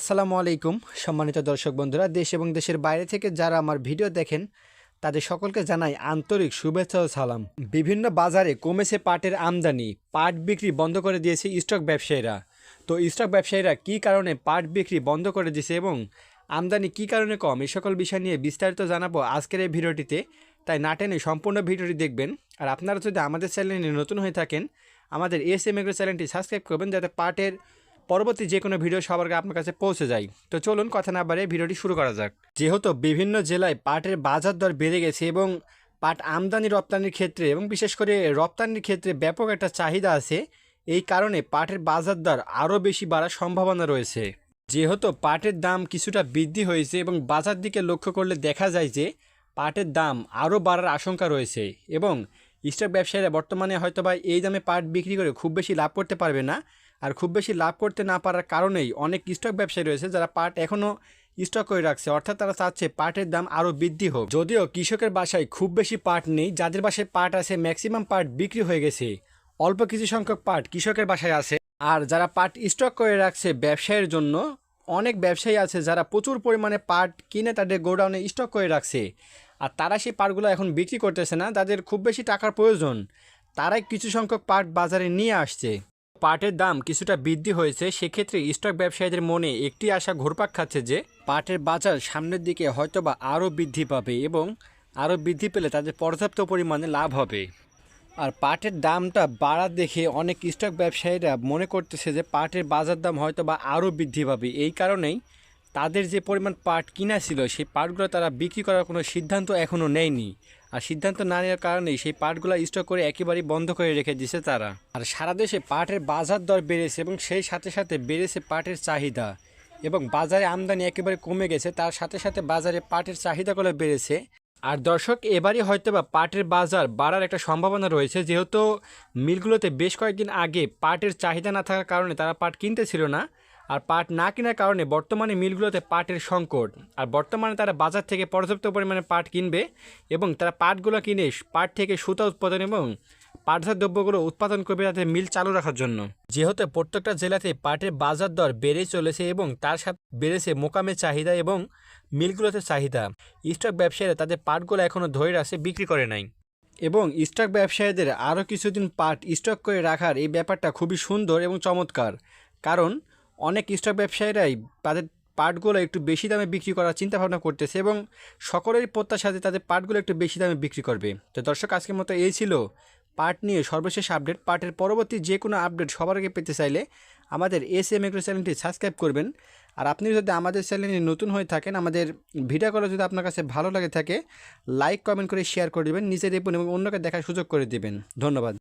আসসালামু আলাইকুম সম্মানিত দর্শক বন্ধুরা, দেশ এবং দেশের বাইরে থেকে যারা আমার ভিডিও দেখেন তাদের সকলকে জানাই আন্তরিক শুভেচ্ছা ও সালাম। বিভিন্ন বাজারে কমেছে পাটের আমদানি, পাট বিক্রি বন্ধ করে দিয়েছে স্টক ব্যবসায়ীরা। তো স্টক ব্যবসায়ীরা কী কারণে পাট বিক্রি বন্ধ করে দিয়েছে এবং আমদানি কী কারণে কম, এই সকল বিষয় নিয়ে বিস্তারিত জানাবো আজকের এই ভিডিওটিতে। তাই না টেনে সম্পূর্ণ ভিডিওটি দেখবেন। আর আপনারা যদি আমাদের চ্যানেলে নতুন হয়ে থাকেন, আমাদের এসএম এগ্রো চ্যানেলটি সাবস্ক্রাইব করবেন যাতে পাটের পরবর্তী যে কোনো ভিডিও সবার আগে আপনার কাছে পৌঁছে যায়। তো চলুন কথা না বাড়িয়ে ভিডিওটি শুরু করা যাক। যেহেতু বিভিন্ন জেলায় পাটের বাজার দর বেড়ে গেছে এবং পাট আমদানি রপ্তানির ক্ষেত্রে এবং বিশেষ করে রপ্তানির ক্ষেত্রে ব্যাপক একটা চাহিদা আছে, এই কারণে পাটের বাজার দর আরও বেশি বাড়ার সম্ভাবনা রয়েছে। যেহেতু পাটের দাম কিছুটা বৃদ্ধি হয়েছে এবং বাজার দিকে লক্ষ্য করলে দেখা যায় যে পাটের দাম আরও বাড়ার আশঙ্কা রয়েছে এবং স্টক ব্যবসায়ীরা বর্তমানে হয়তোবা এই দামে পাট বিক্রি করে খুব বেশি লাভ করতে পারবে না। আর খুব বেশি লাভ করতে না পারার কারণেই অনেক স্টক ব্যবসায়ী রয়েছে যারা পাট এখনও স্টক করে রাখছে, অর্থাৎ তারা চাচ্ছে পাটের দাম আরও বৃদ্ধি হোক। যদিও কৃষকের বাসায় খুব বেশি পাট নেই, যাদের বাসায় পাট আছে ম্যাক্সিমাম পাট বিক্রি হয়ে গেছে, অল্প কিছু সংখ্যক পাট কৃষকের বাসায় আছে। আর যারা পাট স্টক করে রাখছে ব্যবসায়ের জন্য, অনেক ব্যবসায়ী আছে যারা প্রচুর পরিমাণে পাট কিনে তাদের গোডাউনে স্টক করে রাখছে, আর তারা সেই পাটগুলো এখন বিক্রি করতেছে না। তাদের খুব বেশি টাকার প্রয়োজন, তারাই কিছু সংখ্যক পাট বাজারে নিয়ে আসছে। পাটের দাম কিছুটা বৃদ্ধি হয়েছে, সেক্ষেত্রে স্টক ব্যবসায়ীদের মনে একটি আশা ঘুরপাক খাচ্ছে যে পাটের বাজার সামনের দিকে হয়তোবা আরও বৃদ্ধি পাবে এবং আরও বৃদ্ধি পেলে তাদের পর্যাপ্ত পরিমাণে লাভ হবে। আর পাটের দামটা বাড়া দেখে অনেক স্টক ব্যবসায়ীরা মনে করতেছে যে পাটের বাজার দাম হয়তোবা আরও বৃদ্ধি পাবে। এই কারণেই তাদের যে পরিমাণ পাট কিনা ছিল সেই পাটগুলো তারা বিক্রি করার কোনো সিদ্ধান্ত এখনও নেয়নি। আর সিদ্ধান্ত না নেওয়ার কারণেই সেই পাটগুলো স্টক করে একেবারেই বন্ধ করে রেখে দিয়েছে তারা। আর সারা দেশে পাটের বাজার দর বেড়েছে এবং সেই সাথে সাথে বেড়েছে পাটের চাহিদা এবং বাজারে আমদানি একেবারে কমে গেছে, তার সাথে সাথে বাজারে পাটের চাহিদাগুলো বেড়েছে। আর দর্শক, এবারই হয়তোবা পাটের বাজার বাড়ার একটা সম্ভাবনা রয়েছে, যেহেতু মিলগুলোতে বেশ কয়েকদিন আগে পাটের চাহিদা না থাকার কারণে তারা পাট কিনতেছিল না। আর পাট না কেনার কারণে বর্তমানে মিলগুলোতে পাটের সংকট, আর বর্তমানে তারা বাজার থেকে পর্যাপ্ত পরিমাণে পাট কিনবে এবং তারা পাটগুলো কিনে পাট থেকে সুতা উৎপাদন এবং পাটজাত দ্রব্যগুলো উৎপাদন করবে তাদের মিল চালু রাখার জন্য। যেহেতু প্রত্যেকটা জেলাতে পাটের বাজার দর বেড়ে চলেছে এবং তার সাথে বেড়েছে মোকামের চাহিদা এবং মিলগুলোতে চাহিদা, স্টক ব্যবসায়ীরা তাদের পাটগুলো এখনও ধরে রাখছে, বিক্রি করে নাই। এবং স্টক ব্যবসায়ীদের আরও কিছুদিন পাট স্টক করে রাখার এই ব্যাপারটা খুবই সুন্দর এবং চমৎকার, কারণ অনেক স্টক ব্যবসায়ীরাই তাদের পাটগুলো একটু বেশি দামে বিক্রি করার চিন্তাভাবনা করতেছে এবং সকলেরই প্রত্যাশাতে তাদের পাটগুলো একটু বেশি দামে বিক্রি করবে। তো দর্শক, আজকের মতো এই ছিল পাট নিয়ে সর্বশেষ আপডেট। পাটের পরবর্তী যে কোনো আপডেট সবার আগে পেতে চাইলে আমাদের এসএম এগ্রো চ্যানেলটি সাবস্ক্রাইব করবেন। আর আপনি যদি আমাদের চ্যানেলে নতুন হয়ে থাকেন, আমাদের ভিডিওগুলো যদি আপনার কাছে ভালো লাগে থাকে, লাইক কমেন্ট করে শেয়ার করে দেবেন, নিজে দেখুন এবং অন্যকে দেখার সুযোগ করে দেবেন। ধন্যবাদ।